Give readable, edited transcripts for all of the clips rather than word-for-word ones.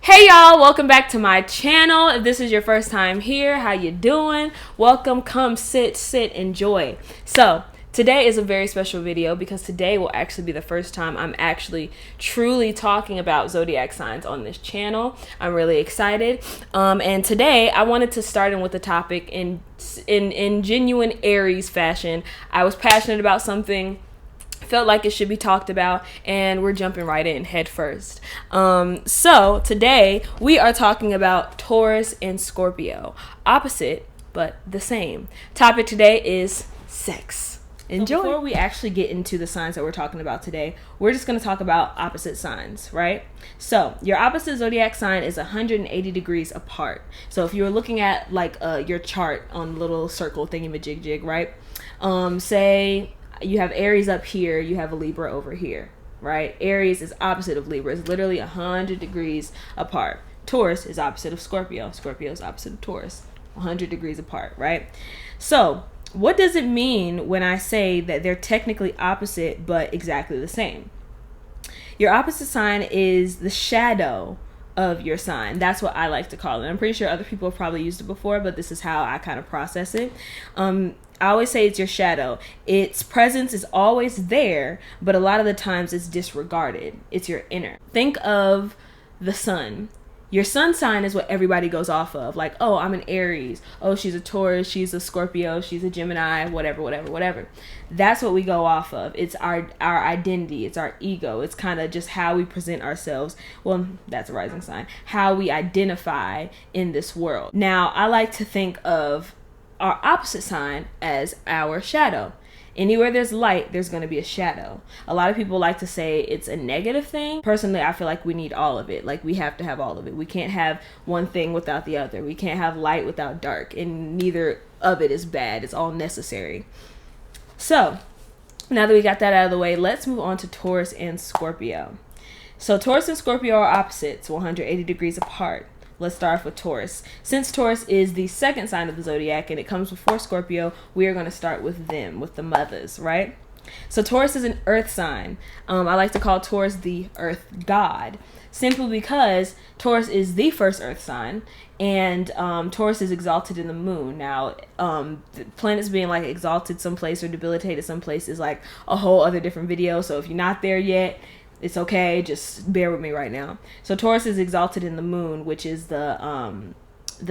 Hey y'all, welcome back to my channel. If this is your first time here, how you doing? Welcome, come sit, enjoy. So today is a very special video because today will actually be the first time I'm actually truly talking about zodiac signs on this channel. I'm really excited. And today I wanted to start in with the topic in genuine Aries fashion. I was passionate about something, felt like it should be talked about, and we're jumping right in head first. So today we are talking about Taurus and Scorpio, opposite but the same. Topic today is sex. Enjoy. So before we actually get into the signs that we're talking about today, we're just going to talk about opposite signs, right? So your opposite zodiac sign is 180 degrees apart. So if you're looking at like your chart on little circle thingy-majig-jig, right? Say you have Aries up here, you have a Libra over here, right? Aries is opposite of Libra. It's literally 100 degrees apart. Taurus is opposite of Scorpio. Scorpio is opposite of Taurus. 100 degrees apart, right? So what does it mean when I say that they're technically opposite but exactly the same? Your opposite sign is the shadow of your sign. That's what I like to call it. I'm pretty sure other people have probably used it before, but this is how I kind of process it. I always say it's your shadow. Its presence is always there, but a lot of the times it's disregarded. It's your inner. Think of the sun. Your sun sign is what everybody goes off of. Like, oh, I'm an Aries. Oh, she's a Taurus. She's a Scorpio. She's a Gemini. Whatever. That's what we go off of. It's our identity. It's our ego. It's kind of just how we present ourselves. Well, that's a rising sign. How we identify in this world. Now, I like to think of our opposite sign as our shadow. Anywhere there's light, there's going to be a shadow. A lot of people like to say it's a negative thing. Personally, I feel like we need all of it. Like, we have to have all of it. We can't have one thing without the other. We can't have light without dark, and neither of it is bad. It's all necessary. So now that we got that out of the way, let's move on to Taurus and Scorpio. So Taurus and Scorpio are opposites, 180 degrees apart. Let's start off with Taurus. Since Taurus is the second sign of the zodiac and it comes before Scorpio, we are going to start with them, with the mothers, right? So Taurus is an earth sign. I like to call Taurus the earth god, simply because Taurus is the first earth sign, and Taurus is exalted in the moon. Now, the planets being like exalted someplace or debilitated someplace is like a whole other different video. So if you're not there yet, it's okay, just bear with me right now. So Taurus is exalted in the moon, which is the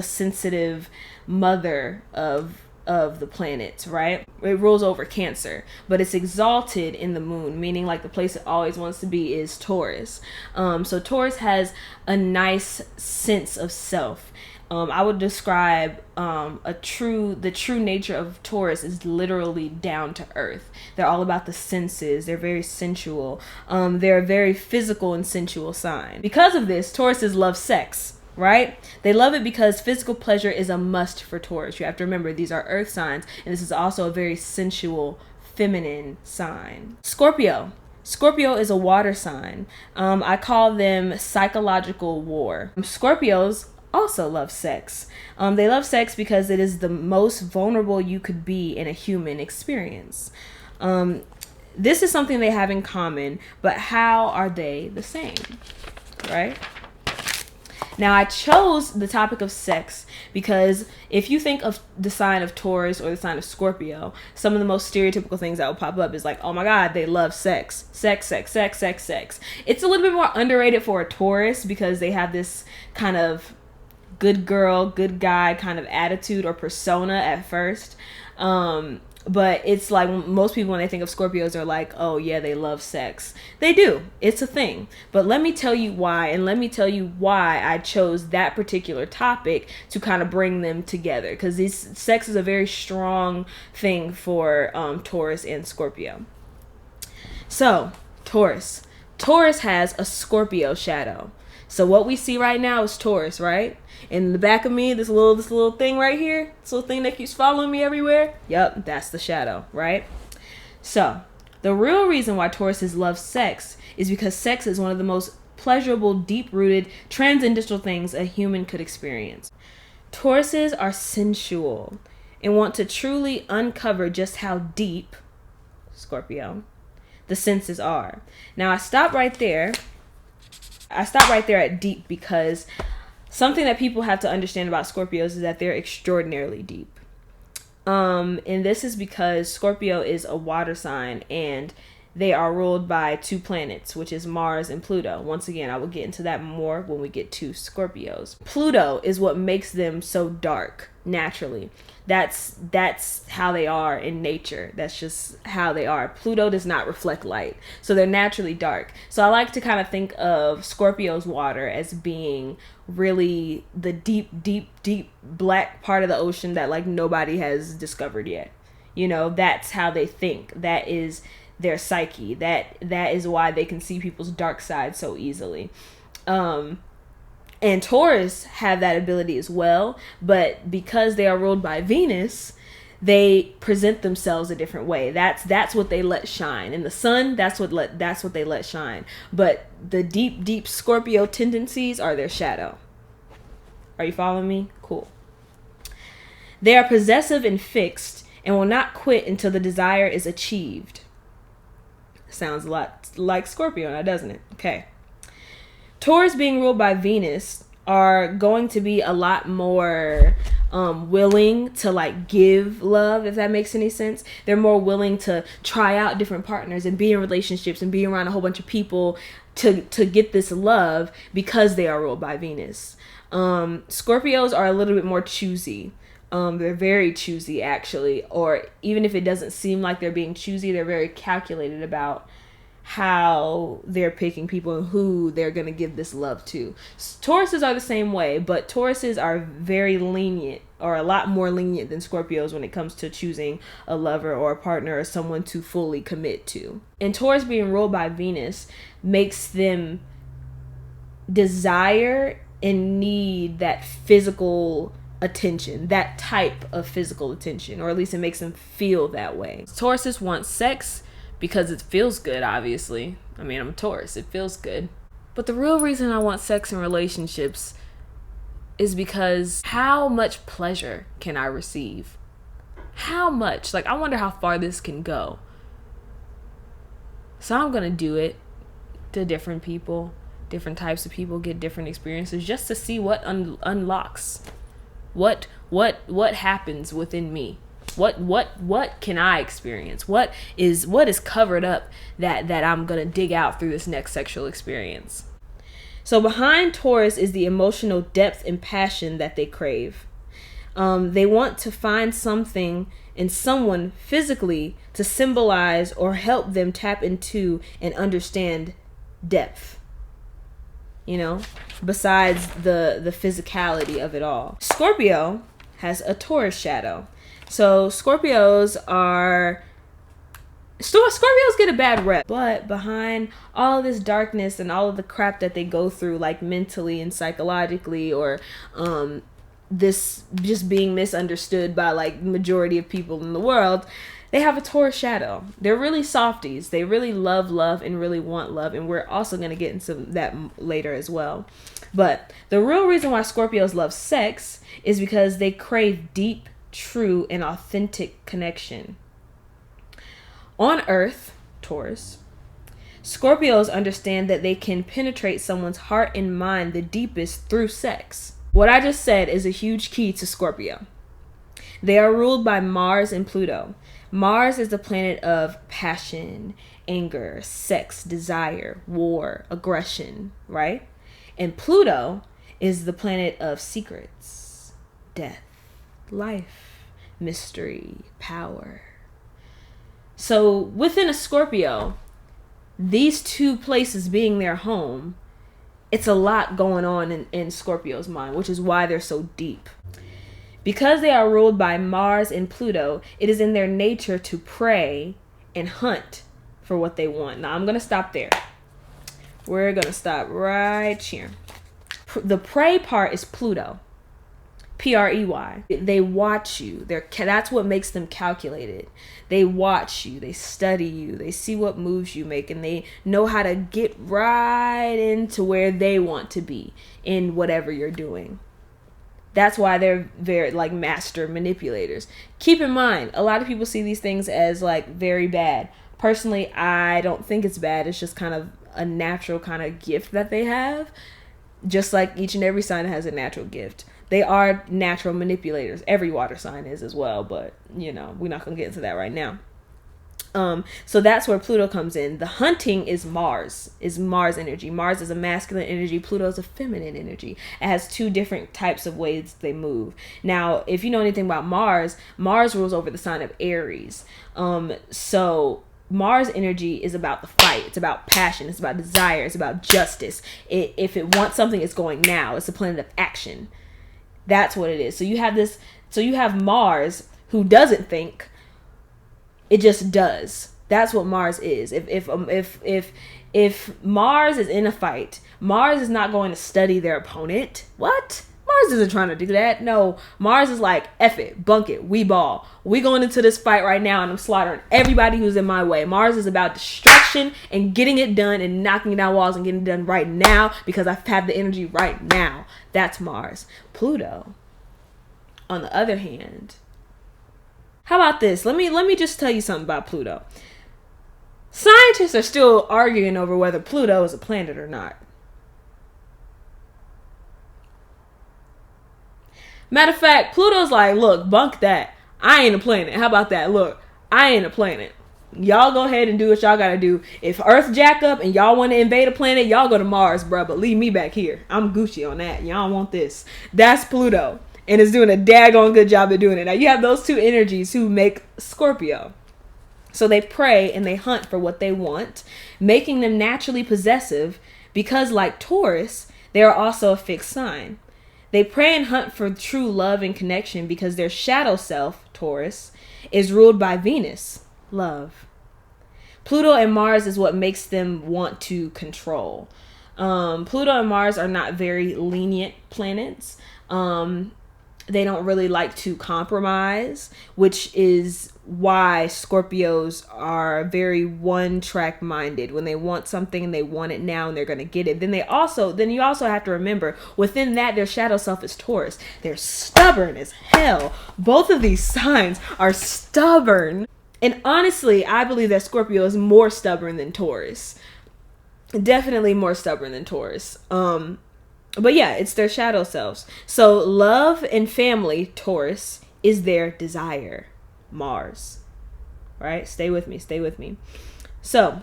sensitive mother of the planets, right? It rules over Cancer, but it's exalted in the moon, meaning like the place it always wants to be is Taurus. So Taurus has a nice sense of self. I would describe the true nature of Taurus is literally down to earth. They're all about the senses. They're very sensual. They're a very physical and sensual sign. Because of this, Tauruses love sex, right? They love it because physical pleasure is a must for Taurus. You have to remember, these are earth signs, and this is also a very sensual, feminine sign. Scorpio is a water sign. I call them psychological war. Scorpios also love sex. They love sex because it is the most vulnerable you could be in a human experience. This is something they have in common, but how are they the same, right? Now, I chose the topic of sex because if you think of the sign of Taurus or the sign of Scorpio, some of the most stereotypical things that will pop up is like, oh my God, they love sex. Sex. It's a little bit more underrated for a Taurus because they have this kind of good girl, good guy kind of attitude or persona at first. But it's like most people, when they think of Scorpios, are like, oh yeah, they love sex. They do. It's a thing. But let me tell you why, and let me tell you why I chose that particular topic to kind of bring them together. Because sex is a very strong thing for Taurus and Scorpio. So, Taurus has a Scorpio shadow. So what we see right now is Taurus, right? In the back of me, this little thing right here, this little thing that keeps following me everywhere. Yep, that's the shadow, right? So the real reason why Tauruses love sex is because sex is one of the most pleasurable, deep-rooted, transcendental things a human could experience. Tauruses are sensual and want to truly uncover just how deep, Scorpio, the senses are. Now I stop right there I stop right there at deep because something that people have to understand about Scorpios is that they're extraordinarily deep. And this is because Scorpio is a water sign and they are ruled by two planets, which is Mars and Pluto. Once again, I will get into that more when we get to Scorpios. Pluto is what makes them so dark naturally. That's how they are in nature. That's just how they are. Pluto does not reflect light, so they're naturally dark. So I like to kind of think of Scorpio's water as being really the deep black part of the ocean that like nobody has discovered yet. You know, that's how they think. That is their psyche. That is why they can see people's dark side so easily. And Taurus have that ability as well, but because they are ruled by Venus, they present themselves a different way. That's what they let shine. In the sun, that's what they let shine. But the deep Scorpio tendencies are their shadow. Are you following me? Cool. They are possessive and fixed and will not quit until the desire is achieved. Sounds a lot like Scorpio now, doesn't it? Okay. Taurus being ruled by Venus are going to be a lot more willing to like give love, if that makes any sense. They're more willing to try out different partners and be in relationships and be around a whole bunch of people to get this love because they are ruled by Venus. Scorpios are a little bit more choosy. They're very choosy actually, or even if it doesn't seem like they're being choosy, they're very calculated about how they're picking people and who they're going to give this love to. Tauruses are the same way, but Tauruses are very lenient, or a lot more lenient than Scorpios when it comes to choosing a lover or a partner or someone to fully commit to. And Taurus being ruled by Venus makes them desire and need that physical attention, that type of physical attention, or at least it makes them feel that way. Tauruses want sex because it feels good, obviously. I mean, I'm a Taurus, it feels good. But the real reason I want sex in relationships is because how much pleasure can I receive? How much? Like, I wonder how far this can go. So I'm gonna do it to different people, different types of people, get different experiences just to see what unlocks. What happens within me? What can I experience? What is covered up that I'm gonna dig out through this next sexual experience? So behind Taurus is the emotional depth and passion that they crave. They want to find something in someone physically to symbolize or help them tap into and understand depth. You know, besides the physicality of it all. Scorpio has a Taurus shadow. So Scorpios get a bad rep, but behind all of this darkness and all of the crap that they go through, like mentally and psychologically, or this just being misunderstood by like the majority of people in the world, they have a Taurus shadow. They're really softies. They really love and really want love, and we're also going to get into that later as well. But the real reason why Scorpios love sex is because they crave deep, true, and authentic connection. On Earth, Taurus, Scorpios understand that they can penetrate someone's heart and mind the deepest through sex. What I just said is a huge key to Scorpio. They are ruled by Mars and Pluto. Mars is the planet of passion, anger, sex, desire, war, aggression, right? And Pluto is the planet of secrets, death, life, mystery, power. So within a Scorpio, these two places being their home, it's a lot going on in Scorpio's mind, which is why they're so deep. Because they are ruled by Mars and Pluto, it is in their nature to prey and hunt for what they want. Now, I'm going to stop there. We're going to stop right here. The prey part is Pluto. Prey. They watch you. That's what makes them calculated. They watch you. They study you. They see what moves you make, and they know how to get right into where they want to be in whatever you're doing. That's why they're very like master manipulators. Keep in mind, a lot of people see these things as like very bad. Personally, I don't think it's bad. It's just kind of a natural kind of gift that they have, just like each and every sign has a natural gift. They are natural manipulators. Every water sign is as well, but you know, we're not gonna get into that right now. So that's where Pluto comes in. The hunting is Mars energy. Mars is a masculine energy. Pluto is a feminine energy. It has two different types of ways they move. Now, if you know anything about Mars rules over the sign of Aries. So Mars energy is about the fight. It's about passion. It's about desire. It's about justice. If it wants something, it's going now. It's a planet of action. That's what it is. So you have Mars, who doesn't think. It just does. That's what Mars is. If Mars is in a fight, Mars is not going to study their opponent. What? Mars isn't trying to do that. No, Mars is like, F it, bunk it, we ball. We going into this fight right now and I'm slaughtering everybody who's in my way. Mars is about destruction and getting it done and knocking down walls and getting it done right now because I have the energy right now. That's Mars. Pluto, on the other hand, how about this? Let me just tell you something about Pluto. Scientists are still arguing over whether Pluto is a planet or not. Matter of fact, Pluto's like, look, bunk that. I ain't a planet. How about that? Look, I ain't a planet. Y'all go ahead and do what y'all gotta do. If Earth jack up and y'all want to invade a planet, y'all go to Mars, bruh. But leave me back here. I'm Gucci on that. Y'all want this. That's Pluto. And it's doing a daggone good job of doing it. Now, you have those two energies who make Scorpio. So they prey and they hunt for what they want, making them naturally possessive because, like Taurus, they are also a fixed sign. They prey and hunt for true love and connection because their shadow self, Taurus, is ruled by Venus, love. Pluto and Mars is what makes them want to control. Pluto and Mars are not very lenient planets. They don't really like to compromise, which is why Scorpios are very one-track minded. When they want something and they want it now and they're going to get it. Then you also have to remember, within that, their shadow self is Taurus. They're stubborn as hell. Both of these signs are stubborn. And honestly, I believe that Scorpio is more stubborn than Taurus. Definitely more stubborn than Taurus. But yeah, it's their shadow selves. So love and family, Taurus, is their desire. Mars. Right? Stay with me. Stay with me. So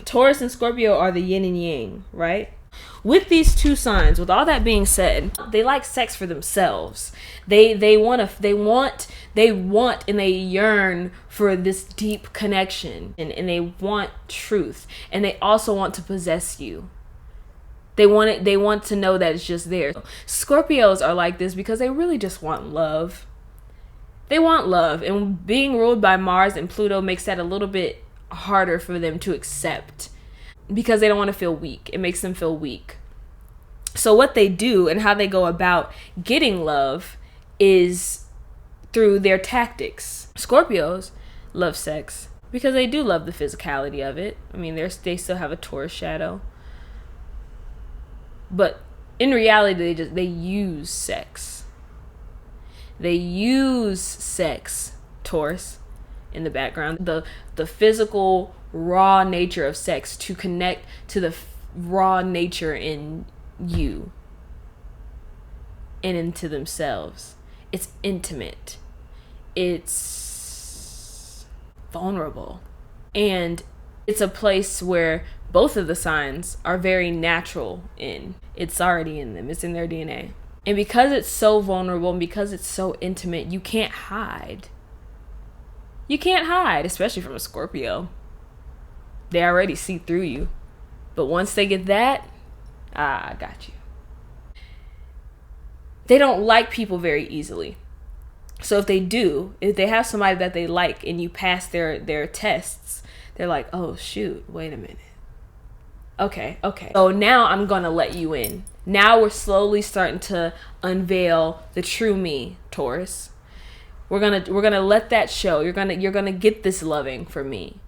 Taurus and Scorpio are the yin and yang, right? With these two signs, with all that being said, they like sex for themselves. They want and they yearn for this deep connection, and they want truth, and they also want to possess you. They want to know that it's just there. Scorpios are like this because they really just want love. They want love, and being ruled by Mars and Pluto makes that a little bit harder for them to accept because they don't want to feel weak. It makes them feel weak. So what they do and how they go about getting love is through their tactics. Scorpios love sex because they do love the physicality of it. I mean, they still have a Taurus shadow. But in reality, they use sex. They use sex, Taurus, in the background. The physical, raw nature of sex to connect to the raw nature in you and into themselves. It's intimate. It's vulnerable. And it's a place where both of the signs are very natural in. It's already in them. It's in their DNA. And because it's so vulnerable and because it's so intimate, you can't hide. You can't hide, especially from a Scorpio. They already see through you. But once they get that, I got you. They don't like people very easily. So if they have somebody that they like and you pass their tests, they're like, oh shoot, wait a minute. Okay. So now I'm going to let you in. Now we're slowly starting to unveil the true me, Taurus. We're going to let that show. You're going to get this loving from me.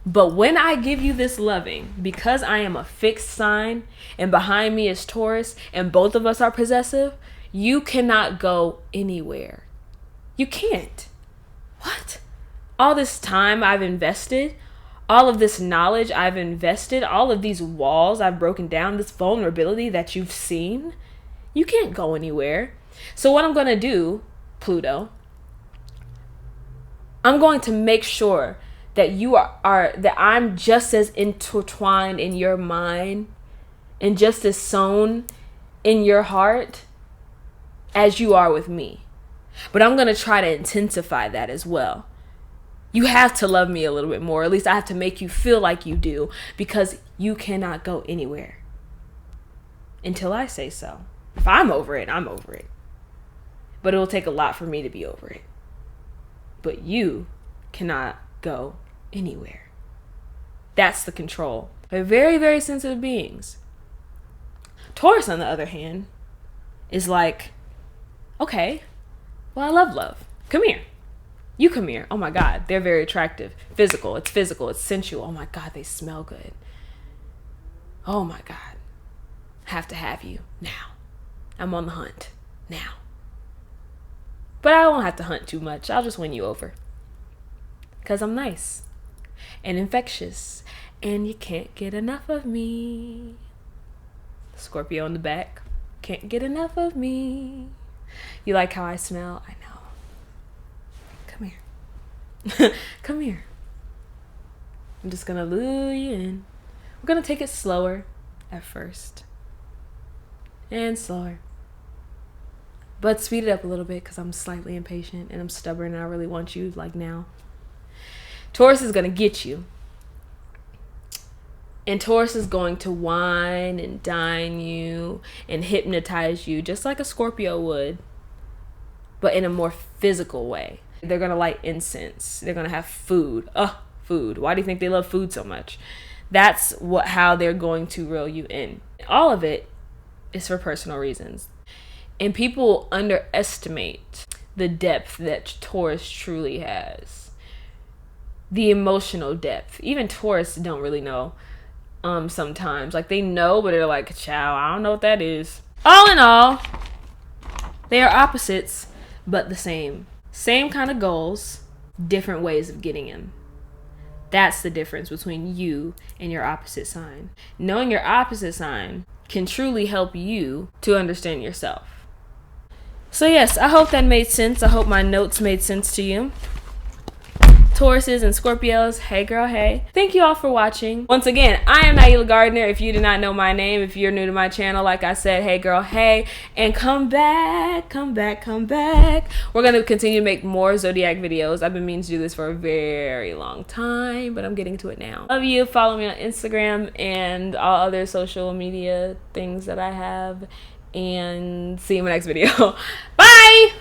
But when I give you this loving, because I am a fixed sign and behind me is Taurus and both of us are possessive, you cannot go anywhere. You can't. What? All this time I've invested, all of this knowledge I've invested, all of these walls I've broken down, this vulnerability that you've seen, you can't go anywhere. So what I'm going to do, Pluto, I'm going to make sure that you are that I'm just as intertwined in your mind and just as sewn in your heart as you are with me. But I'm going to try to intensify that as well. You have to love me a little bit more. At least I have to make you feel like you do, because you cannot go anywhere until I say so. If I'm over it, I'm over it. But it will take a lot for me to be over it. But you cannot go anywhere. That's the control. They're very, very sensitive beings. Taurus, on the other hand, is like, okay, well, I love love. Come here. You come here. Oh my God, they're very attractive. Physical, it's sensual. Oh my God, they smell good. Oh my God, I have to have you now. I'm on the hunt now. But I won't have to hunt too much. I'll just win you over. Because I'm nice and infectious, and you can't get enough of me. Scorpio in the back. Can't get enough of me. You like how I smell? I know. Come here. Come here. I'm just gonna lure you in. We're gonna take it slower at first. And slower. But speed it up a little bit, because I'm slightly impatient and I'm stubborn and I really want you like now. Taurus is gonna get you. And Taurus is going to wine and dine you and hypnotize you just like a Scorpio would, but in a more physical way. They're going to light incense. They're going to have food. Food. Why do you think they love food so much? That's how they're going to reel you in. All of it is for personal reasons. And people underestimate the depth that Taurus truly has. The emotional depth. Even Taurus don't really know. Sometimes, like, they know, but they're like, chow, I don't know what that is. All in all, they are opposites, but the same. Same kind of goals, different ways of getting them. That's the difference between you and your opposite sign. Knowing your opposite sign can truly help you to understand yourself. So yes, I hope that made sense. I hope my notes made sense to you. Tauruses and Scorpios, hey girl, hey. Thank you all for watching. Once again, I am Nailyah Gardner. If you did not know my name, if you're new to my channel, like I said, hey girl, hey. And come back, come back, come back. We're going to continue to make more zodiac videos. I've been meaning to do this for a very long time, but I'm getting to it now. Love you. Follow me on Instagram and all other social media things that I have. And see you in my next video. Bye!